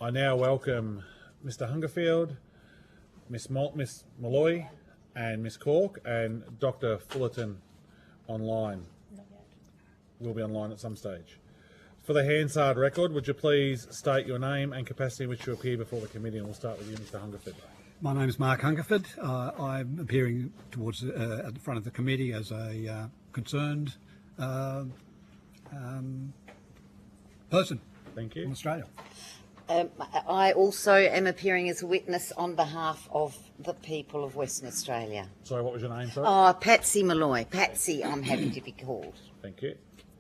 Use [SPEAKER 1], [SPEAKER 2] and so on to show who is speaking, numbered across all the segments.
[SPEAKER 1] I now welcome Mr. Hungerford, Miss Molloy, and Miss Corke, and Dr. Fullarton online.
[SPEAKER 2] Not yet.
[SPEAKER 1] Will be online at some stage. For the Hansard record, would you please state your name and capacity in which you appear before the committee, and we'll start with you, Mr. Hungerford.
[SPEAKER 3] My name is Mark Hungerford. I'm appearing towards at the front of the committee as a concerned person
[SPEAKER 1] Thank you.
[SPEAKER 3] from Australia.
[SPEAKER 2] I also am appearing as a witness on behalf of the people of Western Australia.
[SPEAKER 1] Sorry, what was your name, sorry?
[SPEAKER 2] Patsy Molloy. Patsy, I'm happy to be called.
[SPEAKER 1] Thank you.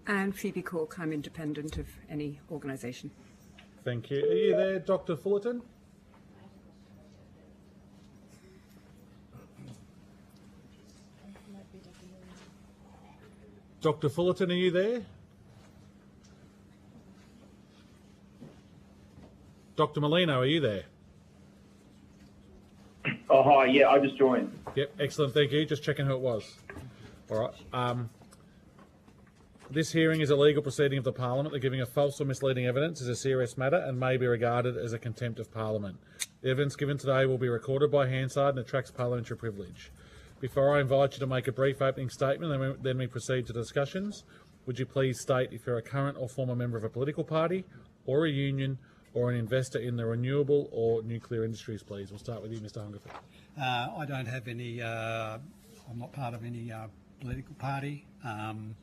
[SPEAKER 4] And Phoebe Corke, I'm independent of any organisation.
[SPEAKER 1] Thank you. Are you there, Dr. Fullarton? Dr. Fullarton, are you there? Dr. Molino, are you there?
[SPEAKER 5] Oh, hi. Yeah, I just joined.
[SPEAKER 1] Yep, excellent. Thank you. Just checking who it was. All right. This hearing is a legal proceeding of the Parliament. The giving of false or misleading evidence is a serious matter and may be regarded as a contempt of Parliament. The evidence given today will be recorded by Hansard and attracts parliamentary privilege. Before I invite you to make a brief opening statement, then we proceed to discussions. Would you please state if you're a current or former member of a political party or a union or an investor in the renewable or nuclear industries, please? We'll start with you, Mr. Hungerford.
[SPEAKER 3] I don't have any, I'm not part of any political party. I'm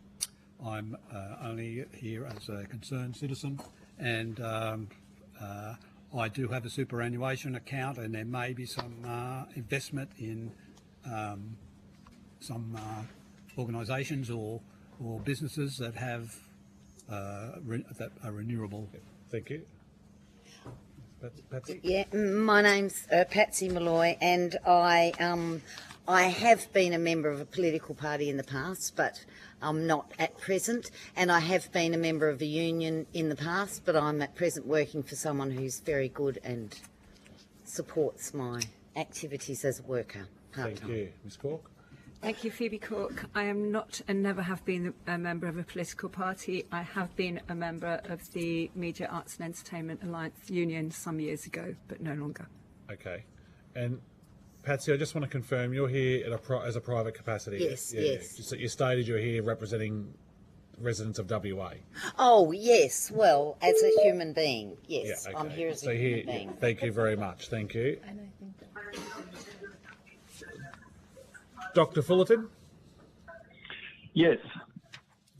[SPEAKER 3] only here as a concerned citizen, and I do have a superannuation account, and there may be some investment in some organisations or businesses that have that are renewable.
[SPEAKER 1] Thank you. Patsy?
[SPEAKER 2] Yeah, my name's Patsy Molloy, and I have been a member of a political party in the past, but I'm not at present, and I have been a member of a union in the past, but I'm at present working for someone who's very good and supports my activities as a worker part-time.
[SPEAKER 1] Thank you. Ms. Corke?
[SPEAKER 4] Thank you, Phoebe Corke. I am not and never have been a member of a political party. I have been a member of the Media, Arts and Entertainment Alliance Union some years ago, but no longer.
[SPEAKER 1] Okay. And Patsy, I just want to confirm you're here as a private capacity.
[SPEAKER 2] Yes,
[SPEAKER 1] yeah,
[SPEAKER 2] yes.
[SPEAKER 1] So you stated you're here representing residents of WA.
[SPEAKER 2] Oh, yes, well, as a human being, yes.
[SPEAKER 1] Yeah, okay.
[SPEAKER 2] I'm here as
[SPEAKER 1] so
[SPEAKER 2] a human being.
[SPEAKER 1] Thank you very much. Thank you.
[SPEAKER 2] And I think that
[SPEAKER 1] Dr. Fullarton?
[SPEAKER 5] Yes.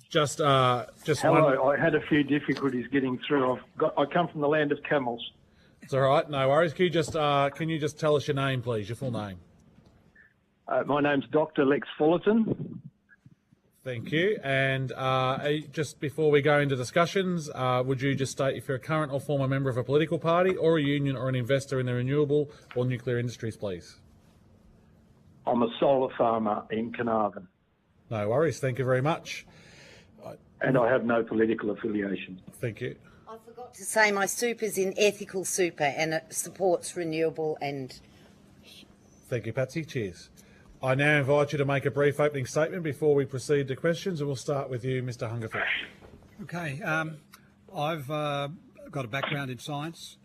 [SPEAKER 1] Just
[SPEAKER 5] Hello.
[SPEAKER 1] one.
[SPEAKER 5] I had a few difficulties getting through. I come from the land of camels.
[SPEAKER 1] It's all right. No worries. Can you just tell us your name, please? Your full name.
[SPEAKER 5] My name's Dr. Lex Fullarton.
[SPEAKER 1] Thank you. And just before we go into discussions, would you just state if you're a current or former member of a political party or a union or an investor in the renewable or nuclear industries, please?
[SPEAKER 5] I'm a solar farmer in Carnarvon.
[SPEAKER 1] No worries. Thank you very much.
[SPEAKER 5] And I have no political affiliation.
[SPEAKER 1] Thank you.
[SPEAKER 2] I forgot to say my super's in ethical super, and it supports renewable and...
[SPEAKER 1] Thank you, Patsy. Cheers. I now invite you to make a brief opening statement before we proceed to questions, and we'll start with you, Mr. Hungerford.
[SPEAKER 3] Okay, I've got a background in science.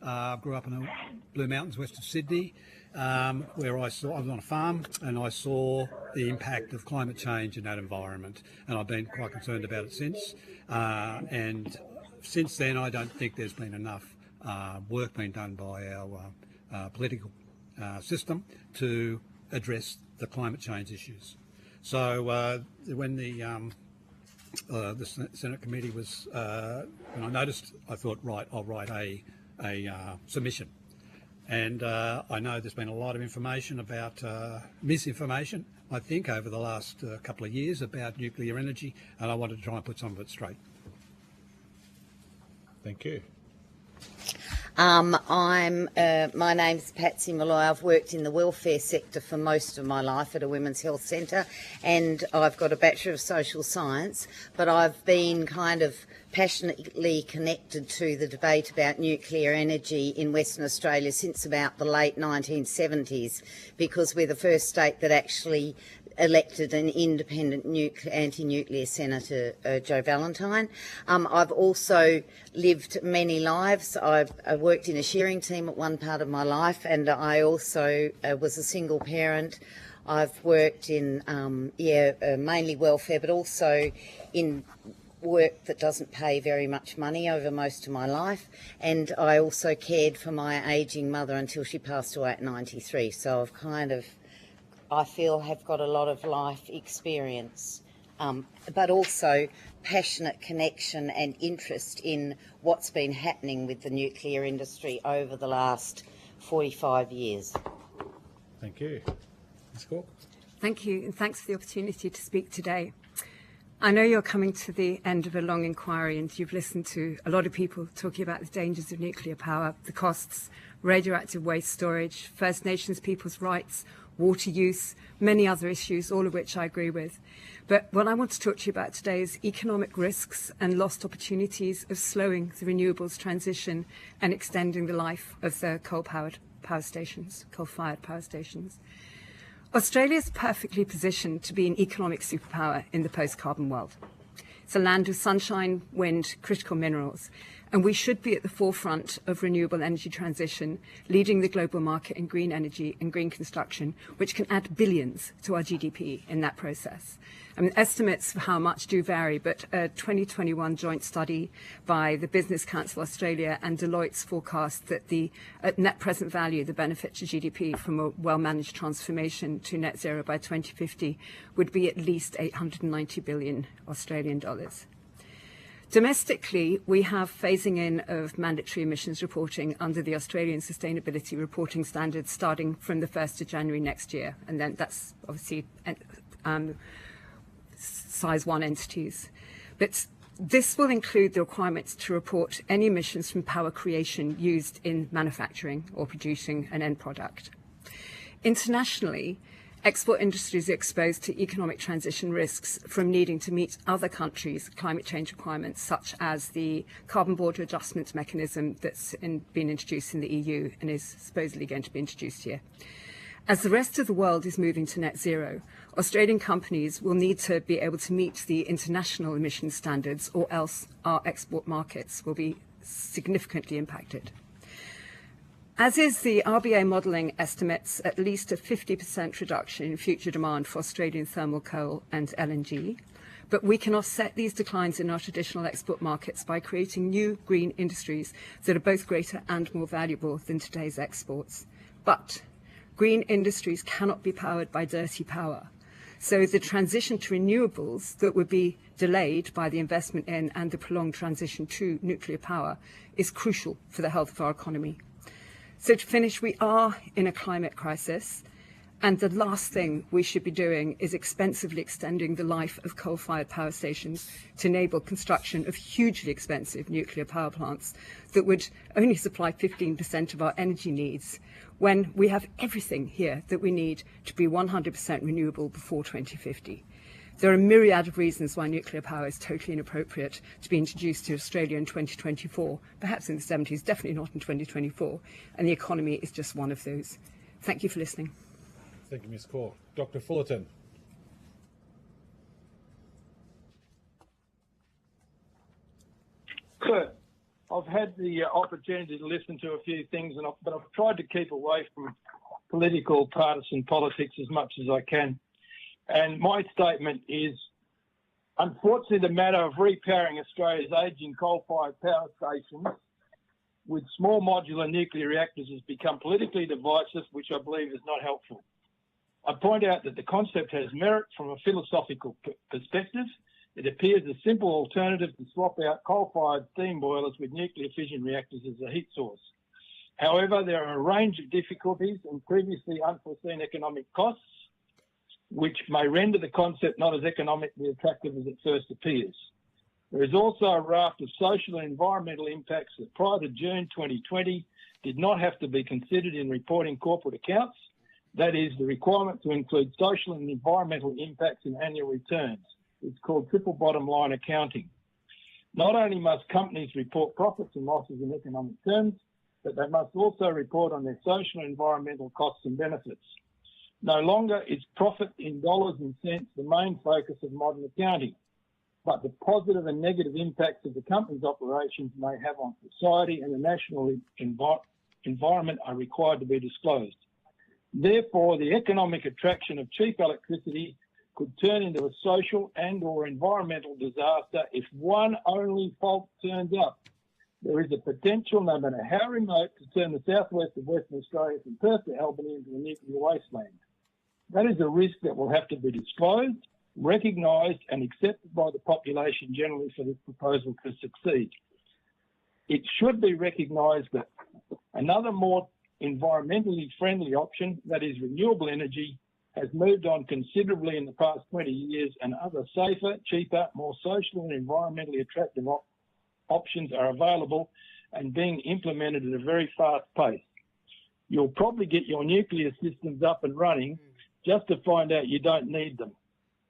[SPEAKER 3] Grew up in the Blue Mountains, west of Sydney, where I was on a farm, and I saw the impact of climate change in that environment, and I've been quite concerned about it since. And since then, I don't think there's been enough work being done by our political system to address the climate change issues. So when the Senate committee was, when I noticed, I thought, right, I'll write a submission. And I know there's been a lot of information about misinformation, I think, over the last couple of years about nuclear energy, and I wanted to try and put some of it straight.
[SPEAKER 1] Thank you.
[SPEAKER 2] My name's Patsy Molloy. I've worked in the welfare sector for most of my life at a women's health centre, and I've got a Bachelor of Social Science, but I've been kind of passionately connected to the debate about nuclear energy in Western Australia since about the late 1970s, because we're the first state that actually elected an independent anti-nuclear Senator, Joe Valentine. I've also lived many lives. I worked in a shearing team at one part of my life, and I also was a single parent. I've worked in, mainly welfare, but also in work that doesn't pay very much money over most of my life, and I also cared for my ageing mother until she passed away at 93. So I've kind of, I feel, have got a lot of life experience, but also passionate connection and interest in what's been happening with the nuclear industry over the last 45 years.
[SPEAKER 1] Thank you. Ms. Corke?
[SPEAKER 4] Thank you, and thanks for the opportunity to speak today. I know you're coming to the end of a long inquiry, and you've listened to a lot of people talking about the dangers of nuclear power, the costs, radioactive waste storage, First Nations people's rights, water use, many other issues, all of which I agree with. But what I want to talk to you about today is economic risks and lost opportunities of slowing the renewables transition and extending the life of the coal-fired power stations. Australia is perfectly positioned to be an economic superpower in the post-carbon world. It's a land of sunshine, wind, critical minerals, and we should be at the forefront of renewable energy transition, leading the global market in green energy and green construction, which can add billions to our GDP in that process. I mean, estimates for how much do vary, but a 2021 joint study by the Business Council Australia and Deloitte's forecast that the at net present value, the benefit to GDP from a well-managed transformation to net zero by 2050 would be at least 890 billion Australian dollars. Domestically, we have phasing in of mandatory emissions reporting under the Australian Sustainability Reporting Standards starting from the 1st of January next year, and then that's obviously size 1 entities. But this will include the requirements to report any emissions from power creation used in manufacturing or producing an end product. Internationally, export industries are exposed to economic transition risks from needing to meet other countries' climate change requirements, such as the carbon border adjustment mechanism that's been introduced in the EU and is supposedly going to be introduced here. As the rest of the world is moving to net zero, Australian companies will need to be able to meet the international emissions standards, or else our export markets will be significantly impacted. As is the RBA modelling estimates at least a 50% reduction in future demand for Australian thermal coal and LNG, but we can offset these declines in our traditional export markets by creating new green industries that are both greater and more valuable than today's exports. But green industries cannot be powered by dirty power. So the transition to renewables that would be delayed by the investment in and the prolonged transition to nuclear power is crucial for the health of our economy. So to finish, we are in a climate crisis, and the last thing we should be doing is expensively extending the life of coal-fired power stations to enable construction of hugely expensive nuclear power plants that would only supply 15% of our energy needs, when we have everything here that we need to be 100% renewable before 2050. There are a myriad of reasons why nuclear power is totally inappropriate to be introduced to Australia in 2024, perhaps in the 70s, definitely not in 2024, and the economy is just one of those. Thank you for listening.
[SPEAKER 1] Thank you, Ms. Corke. Dr. Fullarton.
[SPEAKER 5] Sir, I've had the opportunity to listen to a few things, but I've tried to keep away from political, partisan politics as much as I can. And my statement is, unfortunately, the matter of repowering Australia's ageing coal-fired power stations with small modular nuclear reactors has become politically divisive, which I believe is not helpful. I point out that the concept has merit from a philosophical perspective. It appears a simple alternative to swap out coal-fired steam boilers with nuclear fission reactors as a heat source. However, there are a range of difficulties and previously unforeseen economic costs, which may render the concept not as economically attractive as it first appears. There is also a raft of social and environmental impacts that prior to June 2020 did not have to be considered in reporting corporate accounts. That is, the requirement to include social and environmental impacts in annual returns. It's called triple bottom line accounting. Not only must companies report profits and losses in economic terms, but they must also report on their social and environmental costs and benefits. No longer is profit in dollars and cents the main focus of modern accounting, but the positive and negative impacts of the company's operations may have on society and the national environment are required to be disclosed. Therefore, the economic attraction of cheap electricity could turn into a social and/or environmental disaster if one only fault turns up. There is a potential, no matter how remote, to turn the southwest of Western Australia from Perth to Albany into a nuclear wasteland. That is a risk that will have to be disclosed, recognised and accepted by the population generally for this proposal to succeed. It should be recognised that another more environmentally friendly option, that is renewable energy, has moved on considerably in the past 20 years, and other safer, cheaper, more social and environmentally attractive options are available and being implemented at a very fast pace. You'll probably get your nuclear systems up and running just to find out you don't need them.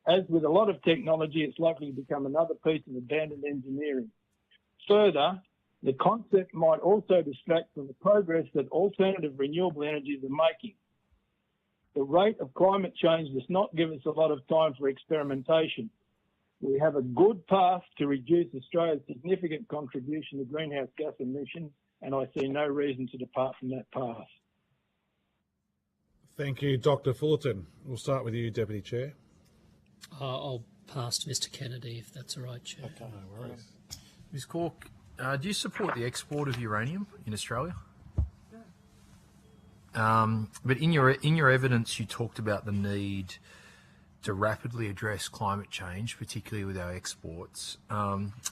[SPEAKER 5] As with a lot of technology, it's likely to become another piece of abandoned engineering. Further, the concept might also distract from the progress that alternative renewable energies are making. The rate of climate change does not give us a lot of time for experimentation. We have a good path to reduce Australia's significant contribution to greenhouse gas emissions, and I see no reason to depart from that path.
[SPEAKER 1] Thank you, Dr. Fullarton. We'll start with you, Deputy Chair.
[SPEAKER 6] I'll pass to Mr. Kennedy, if that's all right, Chair.
[SPEAKER 1] Okay, no worries.
[SPEAKER 7] Ms. Corke, do you support the export of uranium in Australia? But in your evidence, you talked about the need to rapidly address climate change, particularly with our exports.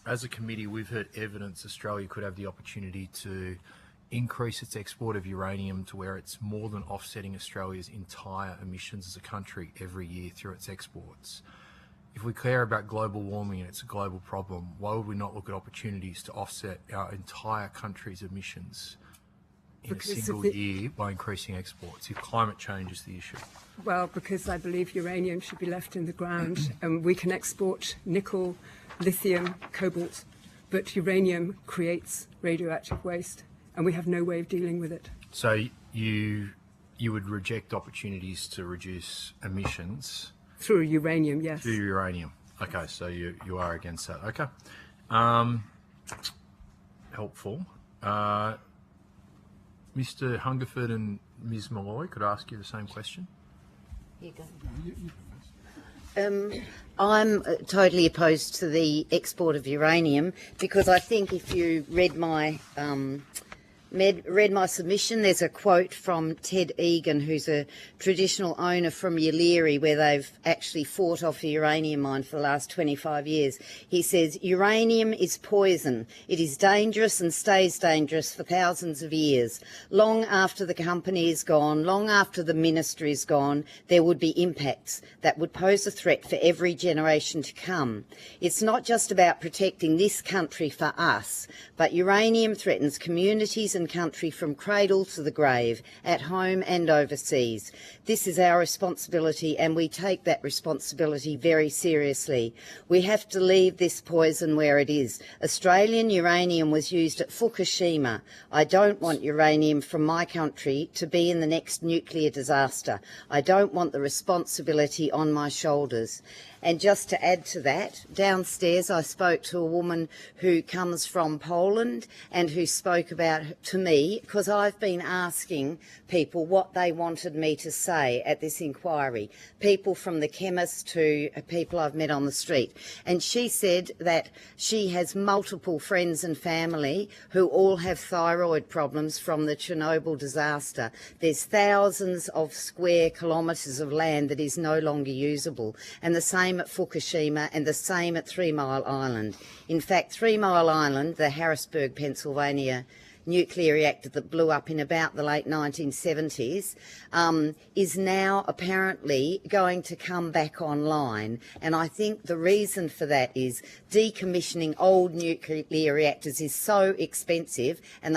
[SPEAKER 7] As a committee, we've heard evidence Australia could have the opportunity to increase its export of uranium to where it's more than offsetting Australia's entire emissions as a country every year through its exports. If we care about global warming and it's a global problem, why would we not look at opportunities to offset our entire country's emissions in a single year by increasing exports if climate change is the issue?
[SPEAKER 4] Well, because I believe uranium should be left in the ground, and we can export nickel, lithium, cobalt, but uranium creates radioactive waste, and we have no way of dealing with it.
[SPEAKER 7] So you would reject opportunities to reduce emissions
[SPEAKER 4] Through uranium, yes.
[SPEAKER 7] through uranium. Okay, so you are against that. Okay. Helpful. Mr. Hungerford and Ms. Molloy, could I ask you the same question?
[SPEAKER 2] You go. I'm totally opposed to the export of uranium because I think if you read my submission, there's a quote from Ted Egan, who's a traditional owner from Yeelirrie, where they've actually fought off a uranium mine for the last 25 years. He says, uranium is poison. It is dangerous and stays dangerous for thousands of years. Long after the company is gone, long after the ministry is gone, there would be impacts that would pose a threat for every generation to come. It's not just about protecting this country for us, but uranium threatens communities and country from cradle to the grave, at home and overseas. This is our responsibility, and we take that responsibility very seriously. We have to leave this poison where it is. Australian uranium was used at Fukushima. I don't want uranium from my country to be in the next nuclear disaster. I don't want the responsibility on my shoulders. And just to add to that, downstairs I spoke to a woman who comes from Poland and who spoke about to me, because I've been asking people what they wanted me to say at this inquiry, people from the chemist to people I've met on the street. And she said that she has multiple friends and family who all have thyroid problems from the Chernobyl disaster. There's thousands of square kilometres of land that is no longer usable, and the same at Fukushima and the same at 3 Mile Island. In fact, 3 Mile Island, the Harrisburg, Pennsylvania nuclear reactor that blew up in about the late 1970s, is now apparently going to come back online. And I think the reason for that is decommissioning old nuclear reactors is so expensive, and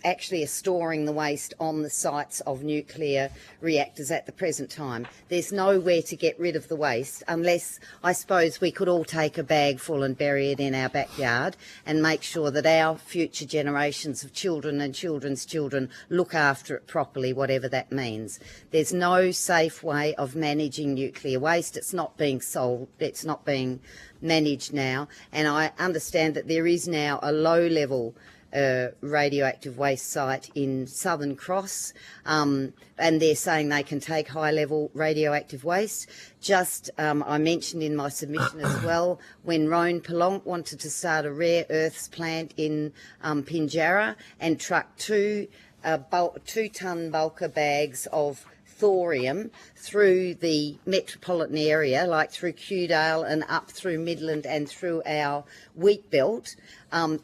[SPEAKER 2] actually are storing the waste on the sites of nuclear reactors at the present time. There's nowhere to get rid of the waste unless, I suppose, we could all take a bag full and bury it in our backyard and make sure that our future generations of children and children's children look after it properly, whatever that means. There's no safe way of managing nuclear waste. It's not being sold, it's not being managed now, and I understand that there is now a low-level radioactive waste site in Southern Cross, and they're saying they can take high-level radioactive waste. Just, I mentioned in my submission as well, when Roan Pelonk wanted to start a rare earths plant in Pinjarra and truck 2-ton bulker bags of thorium through the metropolitan area, like through Kewdale and up through Midland and through our wheat belt,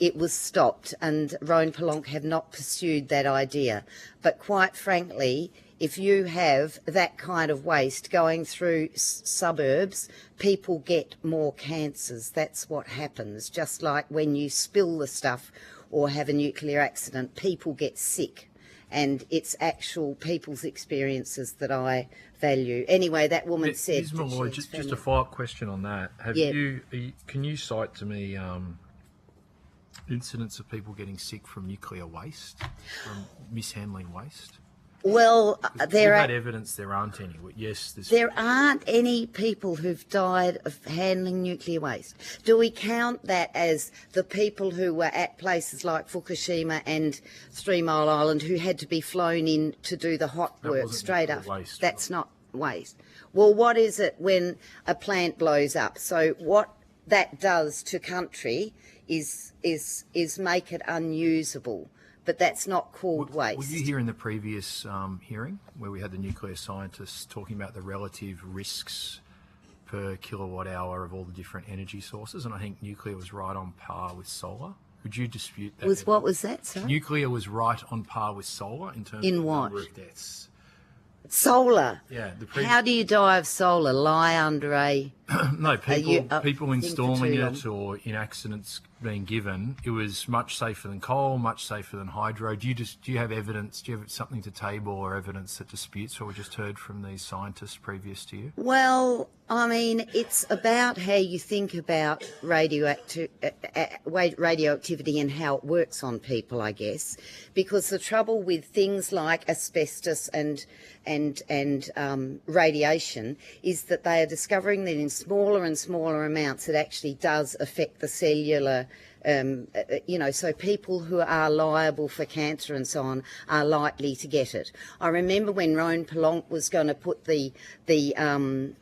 [SPEAKER 2] it was stopped, and Roan Pelonk have not pursued that idea. But quite frankly, if you have that kind of waste going through suburbs, people get more cancers. That's what happens. Just like when you spill the stuff or have a nuclear accident, people get sick. And it's actual people's experiences that I value. Anyway, that woman said...
[SPEAKER 7] Ms. Molloy, just a follow-up question on that. Can you cite to me incidents of people getting sick from nuclear waste, from mishandling waste?
[SPEAKER 2] Well,
[SPEAKER 7] there are evidence there aren't any. Yes,
[SPEAKER 2] there aren't any people who've died of handling nuclear waste. Do we count that as the people who were at places like Fukushima and 3 Mile Island who had to be flown in to do the hot work straight up?
[SPEAKER 7] Waste,
[SPEAKER 2] that's not waste. Well, what is it when a plant blows up? So what that does to country is make it unusable. But that's not called waste.
[SPEAKER 7] Were you here in the previous hearing where we had the nuclear scientists talking about the relative risks per kilowatt hour of all the different energy sources? And I think nuclear was right on par with solar. Would you dispute that?
[SPEAKER 2] What was that, sorry?
[SPEAKER 7] Nuclear was right on par with solar in terms of the number of deaths.
[SPEAKER 2] Solar?
[SPEAKER 7] Yeah.
[SPEAKER 2] How do you die of solar? Lie under a...
[SPEAKER 7] No, people installing it or in accidents being given, it was much safer than coal, much safer than hydro. Do you have evidence? Do you have something to table or evidence that disputes what we just heard from these scientists previous to you?
[SPEAKER 2] Well, I mean, it's about how you think about radioactivity and how it works on people, I guess. Because the trouble with things like asbestos and radiation is that they are discovering that in smaller and smaller amounts it actually does affect the cellular, so people who are liable for cancer and so on are likely to get it. I remember when Roan Pelonk was going to put the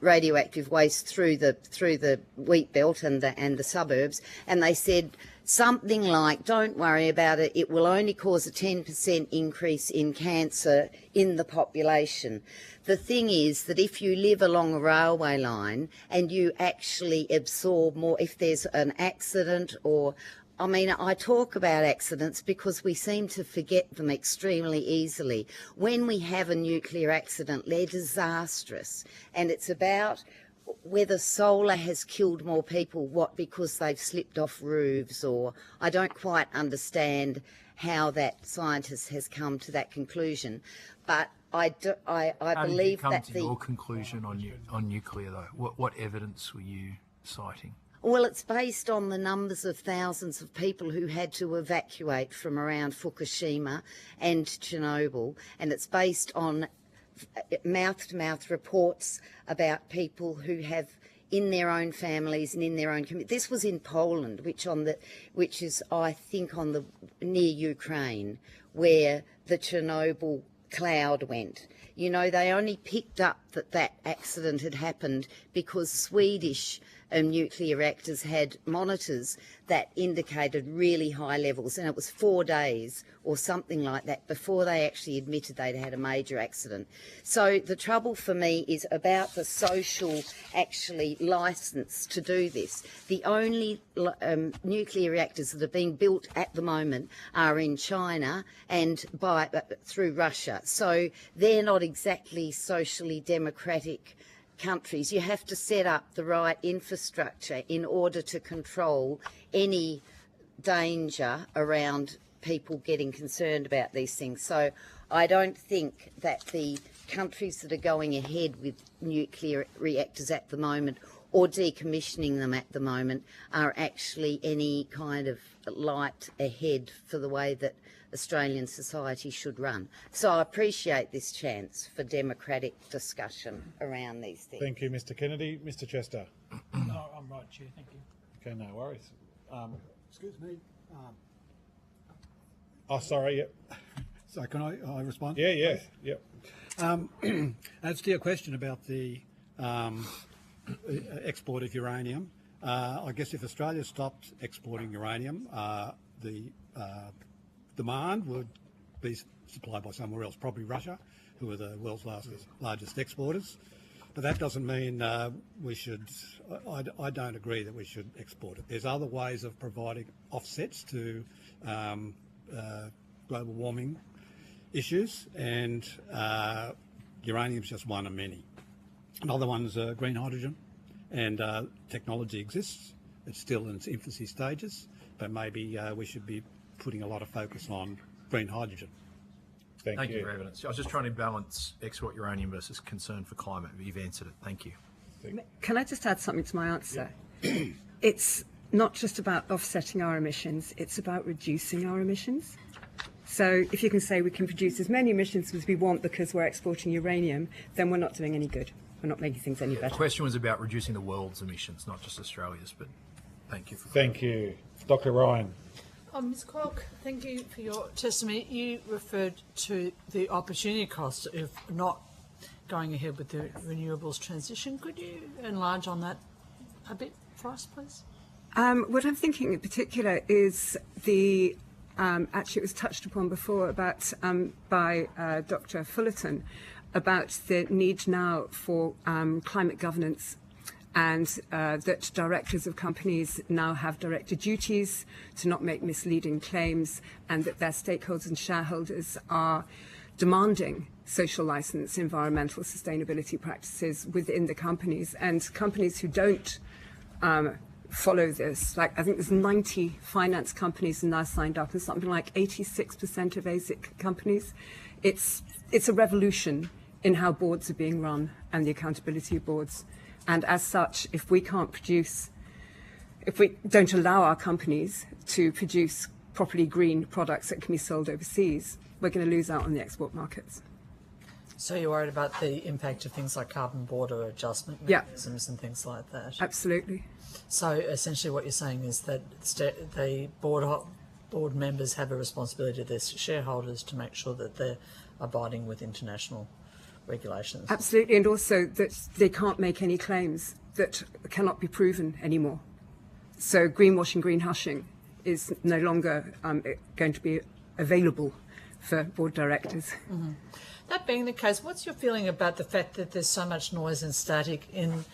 [SPEAKER 2] radioactive waste through the wheat belt and the suburbs, and they said something like, don't worry about it, it will only cause a 10% increase in cancer in the population. The thing is that if you live along a railway line and you actually absorb more, if there's an accident or... I mean, I talk about accidents because we seem to forget them extremely easily. When we have a nuclear accident, they're disastrous. And it's about whether solar has killed more people, because they've slipped off roofs, or I don't quite understand how that scientist has come to that conclusion. But I believe that
[SPEAKER 7] to your conclusion on nuclear, though? What evidence were you citing?
[SPEAKER 2] Well, it's based on the numbers of thousands of people who had to evacuate from around Fukushima and Chernobyl, and it's based on mouth-to-mouth reports about people who have in their own families and in their own community. This was in Poland, which is I think near Ukraine, where the Chernobyl cloud went. You know, they only picked up that accident had happened because Swedish nuclear reactors had monitors that indicated really high levels, and it was 4 days or something like that before they actually admitted they'd had a major accident. So the trouble for me is about the social licence to do this. The only nuclear reactors that are being built at the moment are in China and through Russia. So they're not exactly socially democratic countries. You have to set up the right infrastructure in order to control any danger around people getting concerned about these things. So I don't think that the countries that are going ahead with nuclear reactors at the moment or decommissioning them at the moment are actually any kind of light ahead for the way that Australian society should run. So I appreciate this chance for democratic discussion around these things.
[SPEAKER 1] Thank you, Mr. Kennedy. Mr. Chester.
[SPEAKER 8] No, I'm right, Chair. Thank you.
[SPEAKER 1] Okay, no worries.
[SPEAKER 3] Excuse me.
[SPEAKER 1] Oh, sorry. Yep.
[SPEAKER 3] So can I respond?
[SPEAKER 1] Yeah. Yep.
[SPEAKER 3] As to your question about the export of uranium, I guess if Australia stopped exporting uranium, the demand would be supplied by somewhere else, probably Russia, who are the world's largest exporters. But that doesn't mean we should. I don't agree that we should export it. There's other ways of providing offsets to global warming issues, and uranium is just one of many. Another one is green hydrogen, and technology exists. It's still in its infancy stages, but maybe we should be putting a lot of focus on green hydrogen.
[SPEAKER 7] Thank you for evidence. I was just trying to balance export uranium versus concern for climate. You've answered it. Thank you.
[SPEAKER 4] Can I just add something to my answer? It's not just about offsetting our emissions, it's about reducing our emissions. So if you can say we can produce as many emissions as we want because we're exporting uranium, then we're not doing any good. We're not making things any
[SPEAKER 7] The
[SPEAKER 4] better.
[SPEAKER 7] question was about reducing the world's emissions, not just Australia's, but thank you.
[SPEAKER 1] Thank you. Dr. Ryan.
[SPEAKER 8] Ms Corke, thank you for your testimony. You referred to the opportunity cost of not going ahead with the renewables transition. Could you enlarge on that a bit for us, please?
[SPEAKER 4] What I'm thinking in particular is the, actually it was touched upon before about by Dr. Fullarton, about the need now for climate governance, and that directors of companies now have director duties to not make misleading claims, and that their stakeholders and shareholders are demanding social license, environmental sustainability practices within the companies. And companies who don't follow this, like I think there's 90 finance companies now signed up, and something like 86% of ASIC companies. It's a revolution in how boards are being run and the accountability of boards. And as such, if we can't produce, if we don't allow our companies to produce properly green products that can be sold overseas, we're going to lose out on the export markets.
[SPEAKER 8] So you're worried about the impact of things like carbon border adjustment
[SPEAKER 4] Yeah.
[SPEAKER 8] mechanisms and things like that?
[SPEAKER 4] Absolutely.
[SPEAKER 8] So essentially what you're saying is that the board members have a responsibility to their shareholders to make sure that they're abiding with international regulations.
[SPEAKER 4] Absolutely, and also that they can't make any claims that cannot be proven anymore. So greenwashing, green hushing is no longer going to be available for board directors.
[SPEAKER 8] Mm-hmm. That being the case, what's your feeling about the fact that there's so much noise and static in,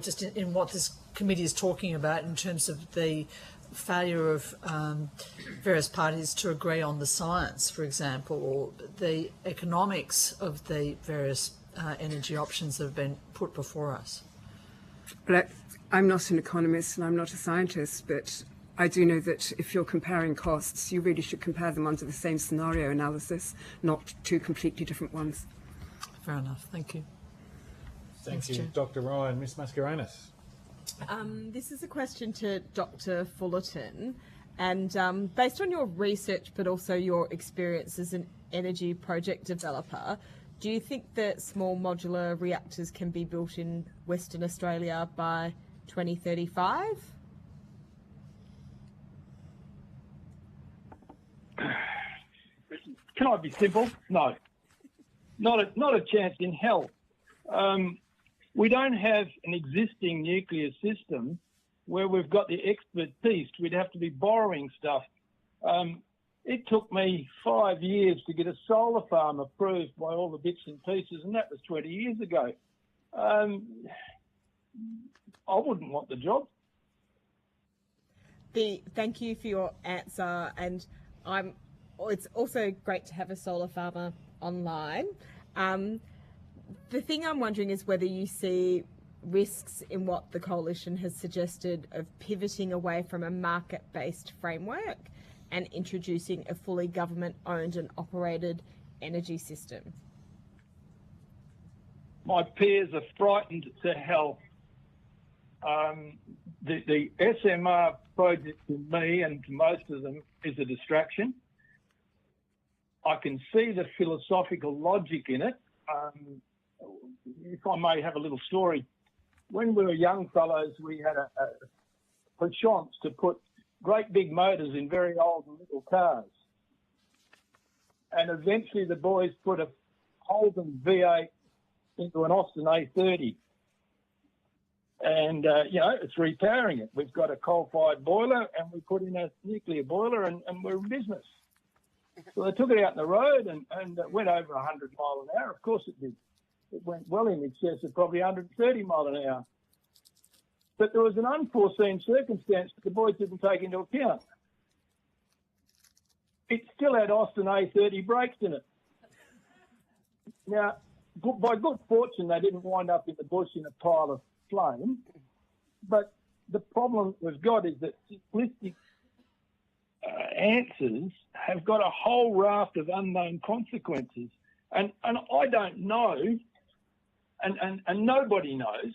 [SPEAKER 8] just in what this committee is talking about in terms of the failure of various parties to agree on the science, for example, or the economics of the various energy options that have been put before us?
[SPEAKER 4] But I'm not an economist and I'm not a scientist, but I do know that if you're comparing costs, you really should compare them under the same scenario analysis, not two completely different ones.
[SPEAKER 8] Fair enough. Thank you.
[SPEAKER 1] Thank
[SPEAKER 8] Thanks,
[SPEAKER 1] you,
[SPEAKER 8] Chair.
[SPEAKER 1] Dr. Ryan. Miss Mascarenhas.
[SPEAKER 9] This is a question to Dr. Fullarton, and based on your research but also your experience as an energy project developer, do you think that small modular reactors can be built in Western Australia by 2035?
[SPEAKER 5] Can I be simple? No. Not a chance in hell. We don't have an existing nuclear system where we've got the expertise. We'd have to be borrowing stuff. It took me 5 years to get a solar farm approved by all the bits and pieces, and that was 20 years ago. I wouldn't want the job.
[SPEAKER 9] Thank you for your answer, and it's also great to have a solar farmer online. The thing I'm wondering is whether you see risks in what the coalition has suggested of pivoting away from a market-based framework and introducing a fully government-owned and operated energy system?
[SPEAKER 5] My peers are frightened to hell. The SMR project to me and to most of them is a distraction. I can see the philosophical logic in it. If I may have a little story, when we were young fellows, we had a chance to put great big motors in very old little cars. And eventually the boys put a Holden V8 into an Austin A30. And, it's repowering it. We've got a coal-fired boiler and we put in a nuclear boiler and we're in business. So they took it out in the road and it went over 100 mile an hour. Of course it did. It went well in excess of probably 130 mile an hour. But there was an unforeseen circumstance that the boys didn't take into account. It still had Austin A30 brakes in it. Now, by good fortune, they didn't wind up in the bush in a pile of flame. But the problem we've got is that simplistic answers have got a whole raft of unknown consequences. And I don't know, and nobody knows,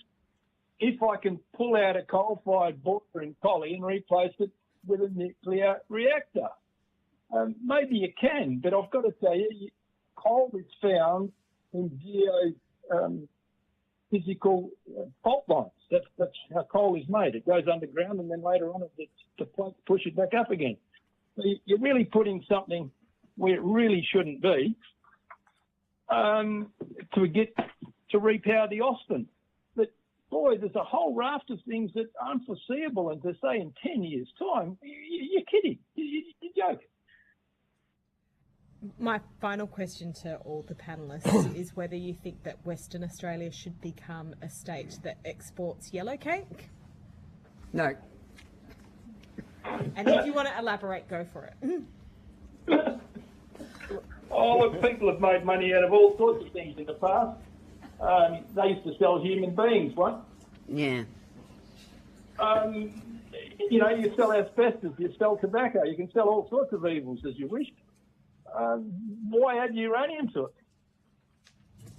[SPEAKER 5] if I can pull out a coal-fired boiler in Collie and replace it with a nuclear reactor. Maybe you can, but I've got to tell you, coal is found in physical fault lines. That's how coal is made. It goes underground and then later on the plate push it back up again. So you're really putting something where it really shouldn't be to repower the Austin. But boy, there's a whole raft of things that aren't foreseeable, and to say in 10 years' time, you're kidding. You joke.
[SPEAKER 9] My final question to all the panellists is whether you think that Western Australia should become a state that exports yellow cake?
[SPEAKER 4] No.
[SPEAKER 9] And if you want to elaborate, go for it.
[SPEAKER 5] Oh, look, people have made money out of all sorts of things in the past. They used to sell human beings, what?
[SPEAKER 2] Yeah.
[SPEAKER 5] You sell asbestos, you sell tobacco, you can sell all sorts of evils as you wish. Why add uranium to it?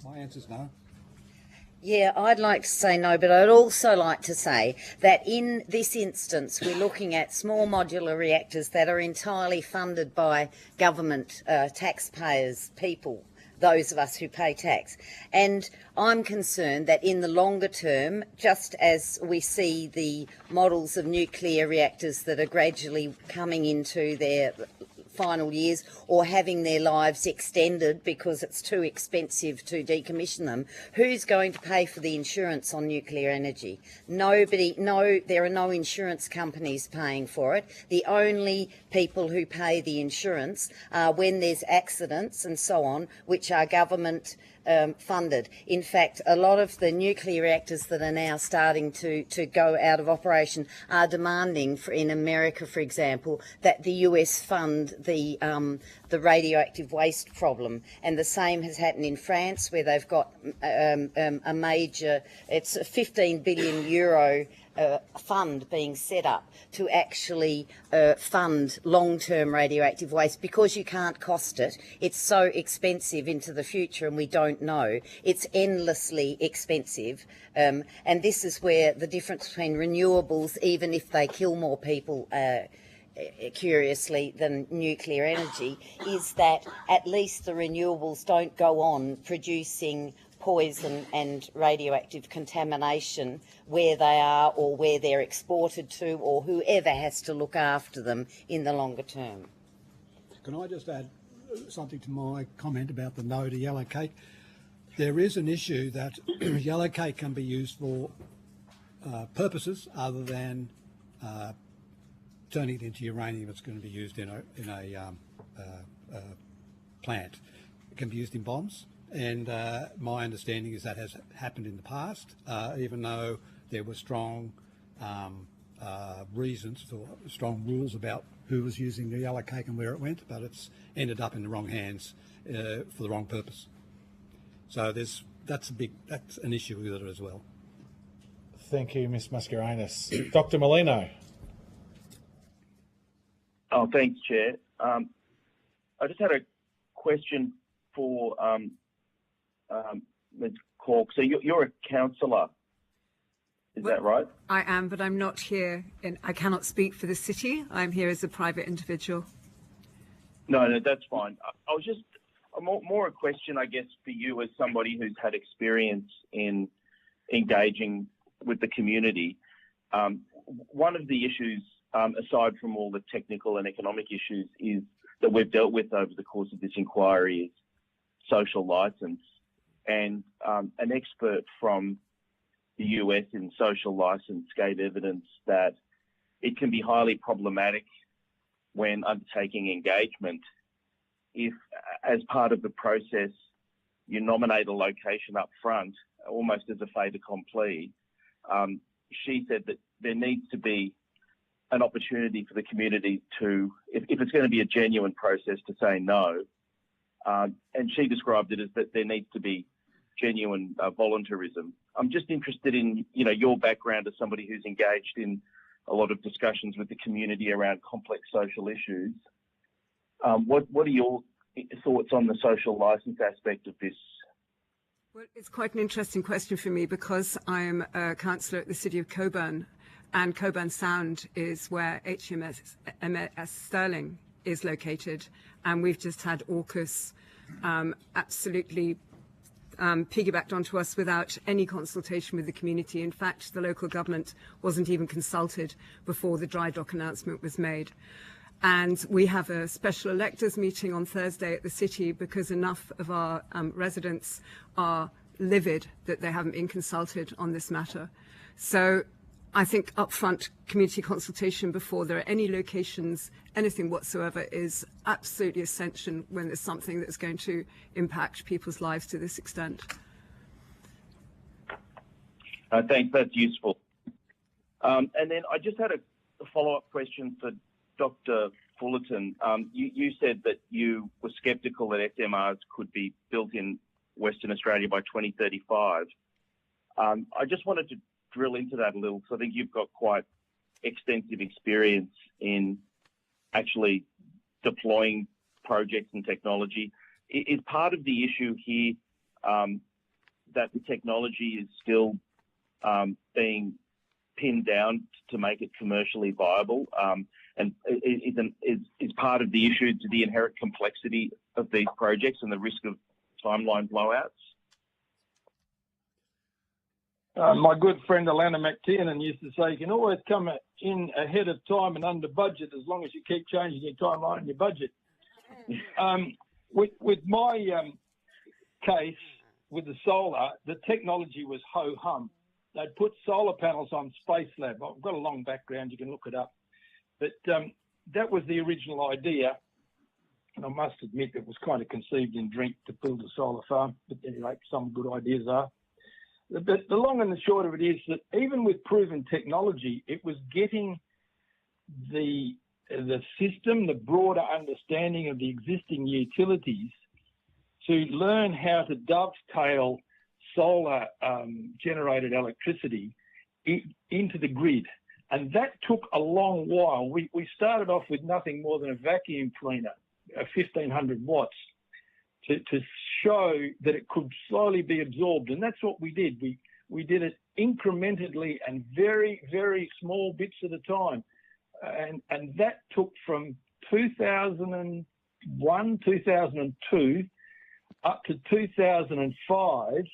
[SPEAKER 3] My answer's no.
[SPEAKER 2] Yeah, I'd like to say no, but I'd also like to say that in this instance, we're looking at small modular reactors that are entirely funded by government, taxpayers, people, those of us who pay tax. And I'm concerned that in the longer term, just as we see the models of nuclear reactors that are gradually coming into their final years or having their lives extended because it's too expensive to decommission them, who's going to pay for the insurance on nuclear energy? Nobody. No, there are no insurance companies paying for it. The only people who pay the insurance are when there's accidents and so on, which are government funded. In fact, a lot of the nuclear reactors that are now starting to go out of operation are demanding, in America, for example, that the US fund the radioactive waste problem. And the same has happened in France, where they've got a major, it's a 15 billion euro fund being set up to actually fund long-term radioactive waste, because you can't cost it. It's so expensive into the future, and we don't know. It's endlessly expensive. And this is where the difference between renewables, even if they kill more people curiously than nuclear energy, is that at least the renewables don't go on producing poison and radioactive contamination where they are or where they're exported to, or whoever has to look after them in the longer term.
[SPEAKER 3] Can I just add something to my comment about the no to yellow cake? There is an issue that yellow cake can be used for purposes other than turning it into uranium that's going to be used in a plant. It can be used in bombs. And my understanding is that has happened in the past, even though there were strong reasons for strong rules about who was using the yellow cake and where it went, but it's ended up in the wrong hands for the wrong purpose. So that's an issue with it as well.
[SPEAKER 1] Thank you, Ms. Mascarenhas. Dr. Molino.
[SPEAKER 10] Oh, thanks, Chair. I just had a question for Ms. Corke. So you're a councillor, is that right?
[SPEAKER 4] I am, but I'm not here. I cannot speak for the city. I'm here as a private individual.
[SPEAKER 10] No, that's fine. I was just more a question, I guess, for you as somebody who's had experience in engaging with the community. One of the issues, aside from all the technical and economic issues, is that we've dealt with over the course of this inquiry is social licence. And an expert from the US in social licence gave evidence that it can be highly problematic when undertaking engagement if, as part of the process, you nominate a location up front, almost as a fait accompli. She said that there needs to be an opportunity for the community to, if it's going to be a genuine process, to say no. And she described it as that there needs to be genuine voluntarism. I'm just interested in, your background as somebody who's engaged in a lot of discussions with the community around complex social issues. What are your thoughts on the social licence aspect of this?
[SPEAKER 4] Well, it's quite an interesting question for me because I'm a councillor at the City of Coburn, and Coburn Sound is where HMS Stirling is located, and we've just had AUKUS absolutely piggybacked onto us without any consultation with the community. In fact, the local government wasn't even consulted before the dry dock announcement was made. And we have a special electors meeting on Thursday at the city because enough of our residents are livid that they haven't been consulted on this matter. So I think upfront community consultation before there are any locations, anything whatsoever, is absolutely essential when there's something that's going to impact people's lives to this extent.
[SPEAKER 10] Thanks, that's useful. And then I just had a follow-up question for Dr. Fullarton. You said that you were sceptical that SMRs could be built in Western Australia by 2035. I just wanted to drill into that a little, because I think you've got quite extensive experience in actually deploying projects and technology. Is part of the issue here that the technology is still being pinned down to make it commercially viable? And is part of the issue to the inherent complexity of these projects and the risk of timeline blowouts?
[SPEAKER 5] My good friend Alana McTiernan used to say, you can always come in ahead of time and under budget as long as you keep changing your timeline and your budget. With my case with the solar, the technology was ho-hum. They'd put solar panels on Space Lab. I've got a long background, you can look it up. But that was the original idea. And I must admit it was kind of conceived in drink to build a solar farm. But anyway, some good ideas are. But the long and the short of it is that even with proven technology, it was getting the system, the broader understanding of the existing utilities to learn how to dovetail solar generated electricity into the grid. And that took a long while. We started off with nothing more than a vacuum cleaner, 1,500 watts, to show that it could slowly be absorbed. And that's what we did. We did it incrementally and very, very small bits at a time. And that took from 2001, 2002 up to 2005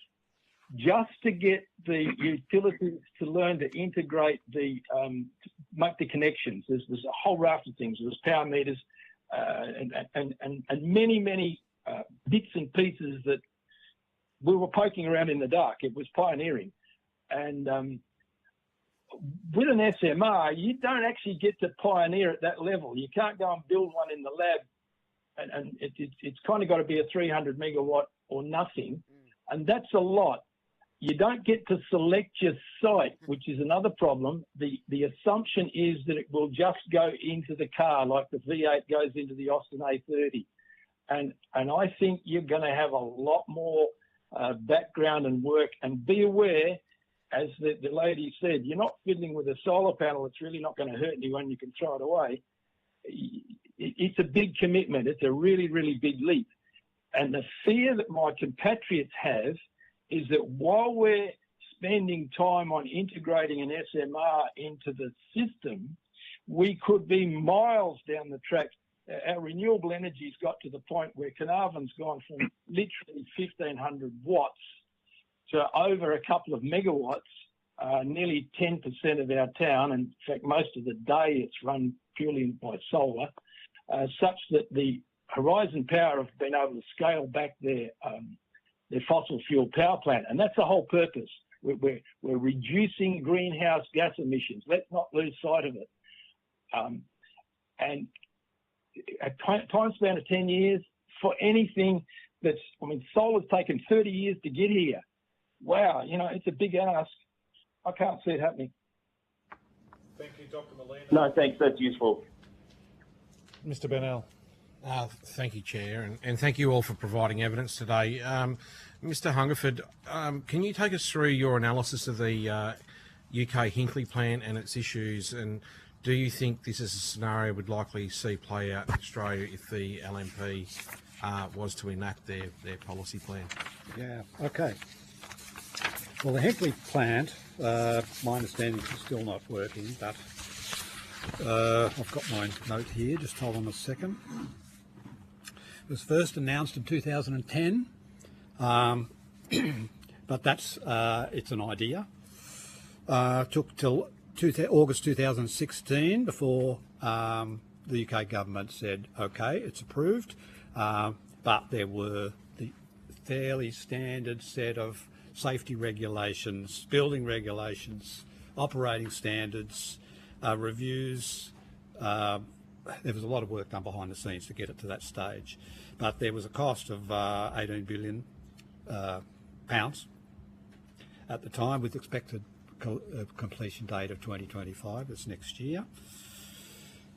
[SPEAKER 5] just to get the utilities to learn to integrate make the connections. There's a whole raft of things. There's power meters and many bits and pieces that we were poking around in the dark. It was pioneering. And with an SMR, you don't actually get to pioneer at that level. You can't go and build one in the lab, and it's kind of got to be a 300 megawatt or nothing, and that's a lot. You don't get to select your site, which is another problem. The assumption is that it will just go into the car like the V8 goes into the Austin A30. And I think you're going to have a lot more background and work. And be aware, as the lady said, you're not fiddling with a solar panel. It's really not going to hurt anyone. You can throw it away. it's a big commitment. It's a really, really big leap. And the fear that my compatriots have is that while we're spending time on integrating an SMR into the system, we could be miles down the track. Our renewable energy's got to the point where Carnarvon's gone from literally 1,500 watts to over a couple of megawatts, nearly 10% of our town. And in fact, most of the day it's run purely by solar, such that the Horizon Power have been able to scale back their fossil fuel power plant. And that's the whole purpose. We're reducing greenhouse gas emissions. Let's not lose sight of it. And a time span of 10 years for anything that's, solar's taken 30 years to get here. Wow, it's a big ask. I can't see it happening.
[SPEAKER 1] Thank you, Dr. Molina.
[SPEAKER 10] No, thanks. That's useful.
[SPEAKER 1] Mr. Bennell.
[SPEAKER 11] Thank you, Chair, and thank you all for providing evidence today. Mr. Hungerford, can you take us through your analysis of the UK Hinkley plant and its issues, and do you think this is a scenario we'd likely see play out in Australia if the LNP was to enact their policy plan?
[SPEAKER 3] Yeah, okay. Well, the Hinkley plant, my understanding is still not working, but I've got my note here, just hold on a second. It was first announced in 2010, but that's it's an idea. Took till August 2016 before the UK government said, okay, it's approved, but there were the fairly standard set of safety regulations, building regulations, operating standards, reviews. There was a lot of work done behind the scenes to get it to that stage, but there was a cost of 18 billion pounds at the time, with expected completion date of 2025, that's next year.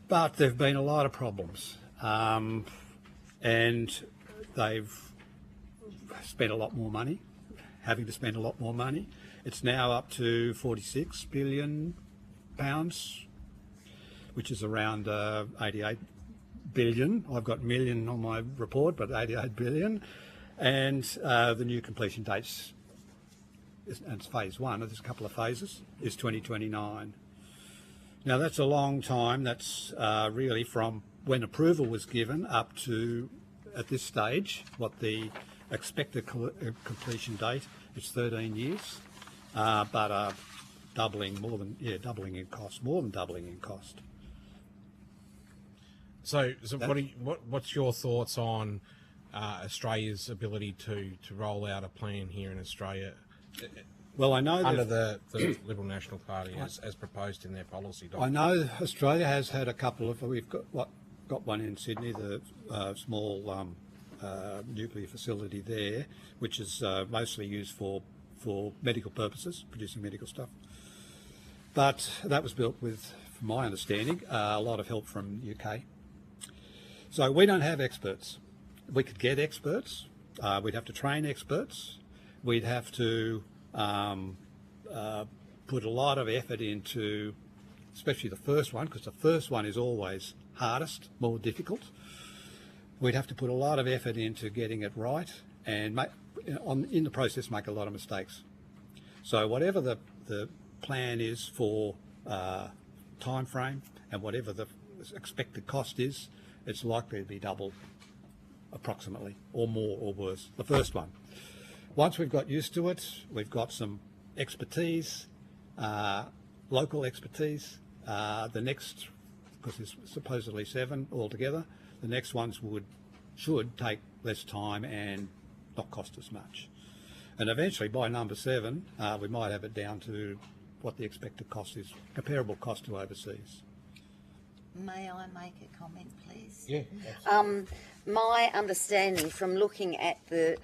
[SPEAKER 3] But there have been a lot of problems, and they've spent a lot more money, having to spend a lot more money. It's now up to 46 billion pounds, which is around 88 billion. I've got million on my report, but 88 billion. And the new completion dates, and it's phase one, there's a couple of phases, is 2029. Now that's a long time. That's really from when approval was given up to, at this stage, what the expected completion date is 13 years, but doubling in cost, more than doubling in cost.
[SPEAKER 11] So what's your thoughts on Australia's ability to roll out a plan here in Australia?
[SPEAKER 3] Well, I know
[SPEAKER 11] under the Liberal National Party as proposed in their policy document.
[SPEAKER 3] I know Australia has had a couple of. We've got one in Sydney, the small nuclear facility there, which is mostly used for medical purposes, producing medical stuff. But that was built with, from my understanding, a lot of help from the UK. So we don't have experts. We could get experts. We'd have to train experts. We'd have to put a lot of effort into, especially the first one, because the first one is always hardest, more difficult. We'd have to put a lot of effort into getting it right, and in the process make a lot of mistakes. So whatever the plan is for time frame and whatever the expected cost is, it's likely to be double approximately, or more or worse, the first one. Once we've got used to it, we've got some expertise, local expertise. The next, because there's supposedly 7 altogether, the next ones should take less time and not cost as much. And eventually, by number 7, we might have it down to what the expected cost is, comparable cost to overseas.
[SPEAKER 2] May I make a comment, please?
[SPEAKER 11] Yeah.
[SPEAKER 2] My understanding from looking at the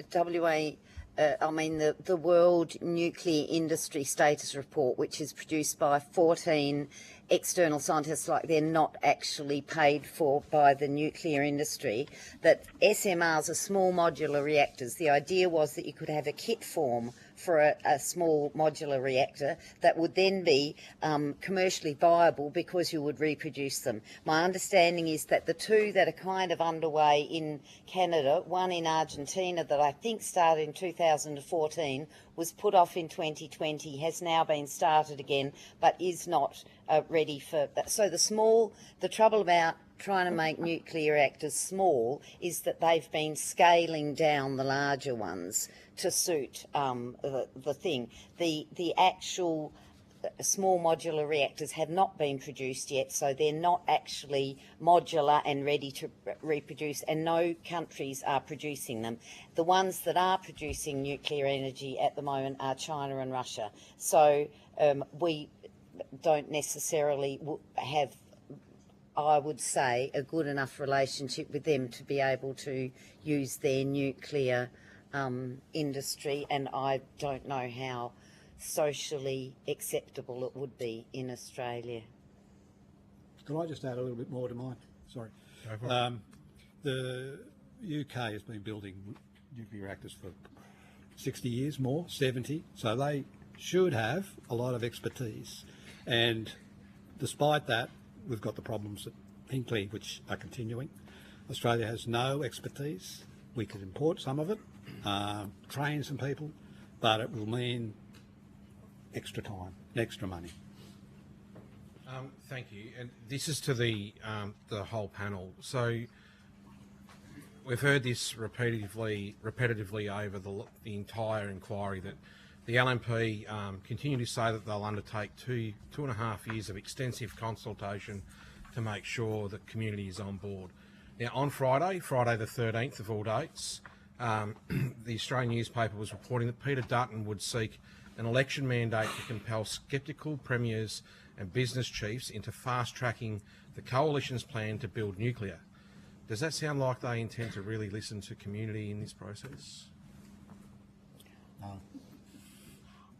[SPEAKER 2] the World Nuclear Industry Status Report, which is produced by 14 external scientists, like they're not actually paid for by the nuclear industry, that SMRs are small modular reactors. The idea was that you could have a kit form for a small modular reactor that would then be commercially viable because you would reproduce them. My understanding is that the two that are kind of underway in Canada, one in Argentina that I think started in 2014, was put off in 2020, has now been started again, but is not ready for that. So the trouble about trying to make nuclear reactors small is that they've been scaling down the larger ones to suit the thing. The actual small modular reactors have not been produced yet, so they're not actually modular and ready to reproduce, and no countries are producing them. The ones that are producing nuclear energy at the moment are China and Russia. So we don't necessarily have, I would say, a good enough relationship with them to be able to use their nuclear industry, and I don't know how socially acceptable it would be in Australia.
[SPEAKER 3] Can I just add a little bit more to mine? Sorry. The UK has been building nuclear reactors for 60 years more, 70, so they should have a lot of expertise. And despite that, we've got the problems at Hinkley, which are continuing. Australia has no expertise. We could import some of it, train some people, but it will mean extra time, extra money.
[SPEAKER 11] Thank you. And this is to the whole panel. So we've heard this repetitively over the entire inquiry, that the LNP continue to say that they'll undertake 2.5 years of extensive consultation to make sure that community is on board. Now, on Friday the 13th of all dates, the Australian newspaper was reporting that Peter Dutton would seek an election mandate to compel sceptical premiers and business chiefs into fast-tracking the coalition's plan to build nuclear. Does that sound like they intend to really listen to community in this process?
[SPEAKER 3] No.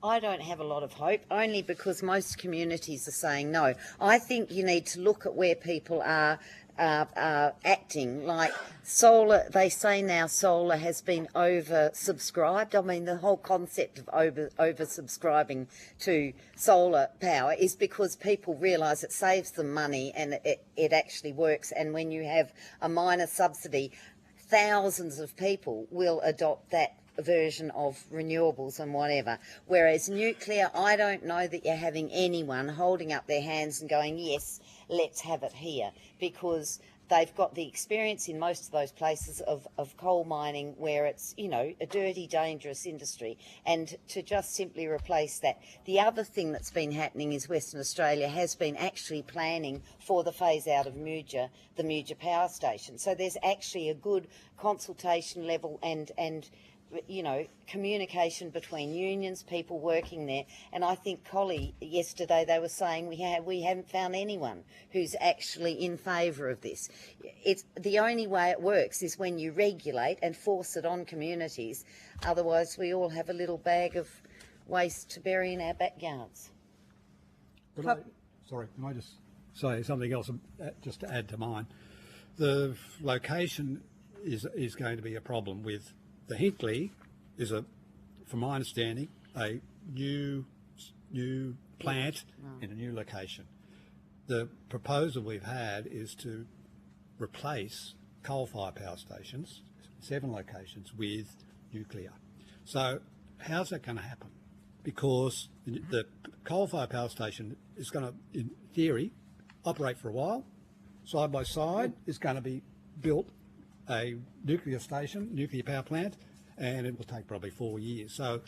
[SPEAKER 2] I don't have a lot of hope, only because most communities are saying no. I think you need to look at where people are acting. Like solar, they say now solar has been oversubscribed. I mean, the whole concept of oversubscribing to solar power is because people realise it saves them money and it actually works. And when you have a minor subsidy, thousands of people will adopt that version of renewables and whatever. Whereas nuclear, I don't know that you're having anyone holding up their hands and going, yes, let's have it here, because they've got the experience in most of those places of coal mining where it's, you know, a dirty, dangerous industry. And to just simply replace that. The other thing that's been happening is Western Australia has been actually planning for the phase out of the Muja power station. So there's actually a good consultation level and you know, communication between unions, people working there. And I think Collie, yesterday they were saying we haven't found anyone who's actually in favour of this. It's the only way it works is when you regulate and force it on communities. Otherwise we all have a little bag of waste to bury in our backyards.
[SPEAKER 3] Can I just say something else just to add to mine? The location is going to be a problem with the Hinkley is, from my understanding, a new plant in a new location. The proposal we've had is to replace coal-fired power stations, 7 locations, with nuclear. So how's that going to happen? Because the coal-fired power station is going to, in theory, operate for a while. Side by side is going to be built a nuclear station, nuclear power plant, and it will take probably 4 years. So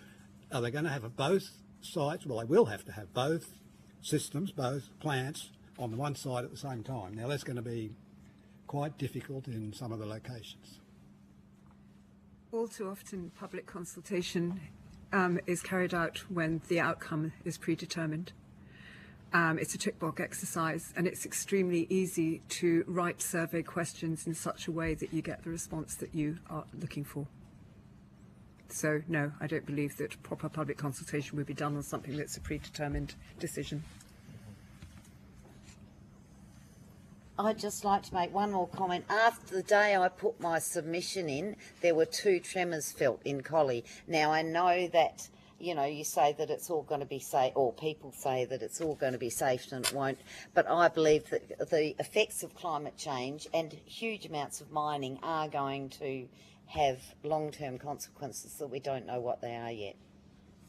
[SPEAKER 3] are they going to have both sites? Well, they will have to have both systems, both plants on the one side at the same time. Now that's going to be quite difficult in some of the locations.
[SPEAKER 4] All too often public consultation is carried out when the outcome is predetermined. It's a tick box exercise, and it's extremely easy to write survey questions in such a way that you get the response that you are looking for. So no, I don't believe that proper public consultation would be done on something that's a predetermined decision.
[SPEAKER 2] I'd just like to make one more comment. After the day I put my submission in, there were 2 tremors felt in Collie. Now I know that you know, you say that it's all going to be safe, or people say that it's all going to be safe and it won't. But I believe that the effects of climate change and huge amounts of mining are going to have long-term consequences that we don't know what they are yet.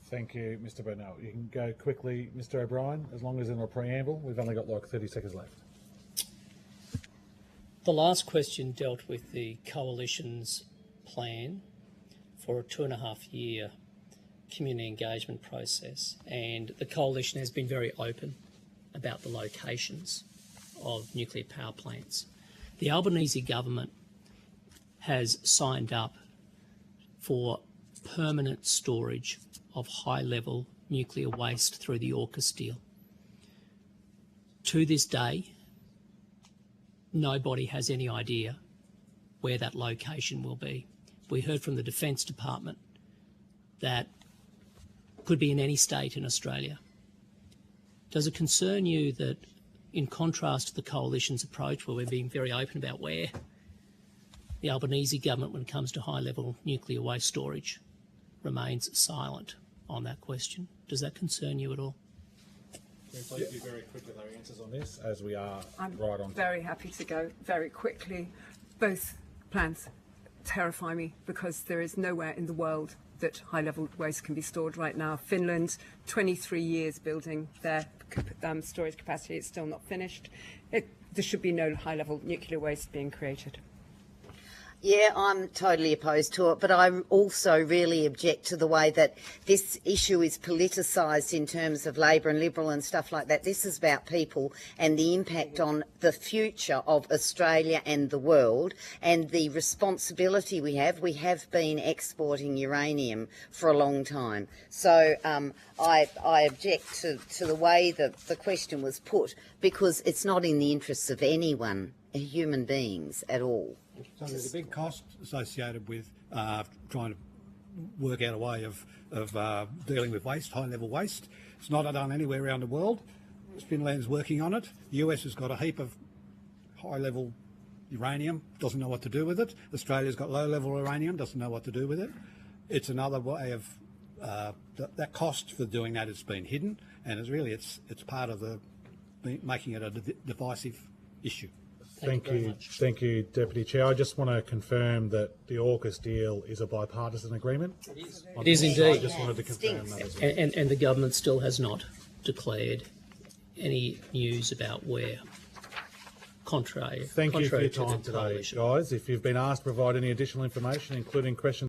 [SPEAKER 1] Thank you, Mr. Burnell. You can go quickly, Mr. O'Brien, as long as in a preamble. We've only got like 30 seconds left.
[SPEAKER 6] The last question dealt with the Coalition's plan for a 2.5-year community engagement process, and the Coalition has been very open about the locations of nuclear power plants. The Albanese government has signed up for permanent storage of high-level nuclear waste through the AUKUS deal. To this day, nobody has any idea where that location will be. We heard from the Defence Department that could be in any state in Australia. Does it concern you that, in contrast to the Coalition's approach, where we're being very open about where, the Albanese government, when it comes to high-level nuclear waste storage, remains silent on that question? Does that concern you at all?
[SPEAKER 1] Can we please be very quick with our answers on this, as we are
[SPEAKER 4] I'm
[SPEAKER 1] right on?
[SPEAKER 4] very happy to go very quickly. Both plans terrify me because there is nowhere in the world that high-level waste can be stored right now. Finland, 23 years building their storage capacity. It's still not finished. There should be no high-level nuclear waste being created.
[SPEAKER 2] Yeah, I'm totally opposed to it, but I also really object to the way that this issue is politicised in terms of Labor and Liberal and stuff like that. This is about people and the impact on the future of Australia and the world, and the responsibility we have. We have been exporting uranium for a long time. So I object to the way that the question was put, because it's not in the interests of anyone, human beings at all.
[SPEAKER 3] So there's a big cost associated with trying to work out a way of dealing with waste, high-level waste. It's not done anywhere around the world. Finland's working on it. The US has got a heap of high-level uranium, doesn't know what to do with it. Australia's got low-level uranium, doesn't know what to do with it. It's another way of that cost for doing that has been hidden, and it's part of the making it a divisive issue.
[SPEAKER 1] Thank you, Deputy Chair. I just want to confirm that the AUKUS deal is a bipartisan agreement.
[SPEAKER 6] It is indeed.
[SPEAKER 1] I just wanted to confirm that as well.
[SPEAKER 6] And the government still has not declared any news about where, contrary
[SPEAKER 1] Thank you for your
[SPEAKER 6] to the
[SPEAKER 1] time today,
[SPEAKER 6] coalition.
[SPEAKER 1] guys. If you've been asked to provide any additional information, including questions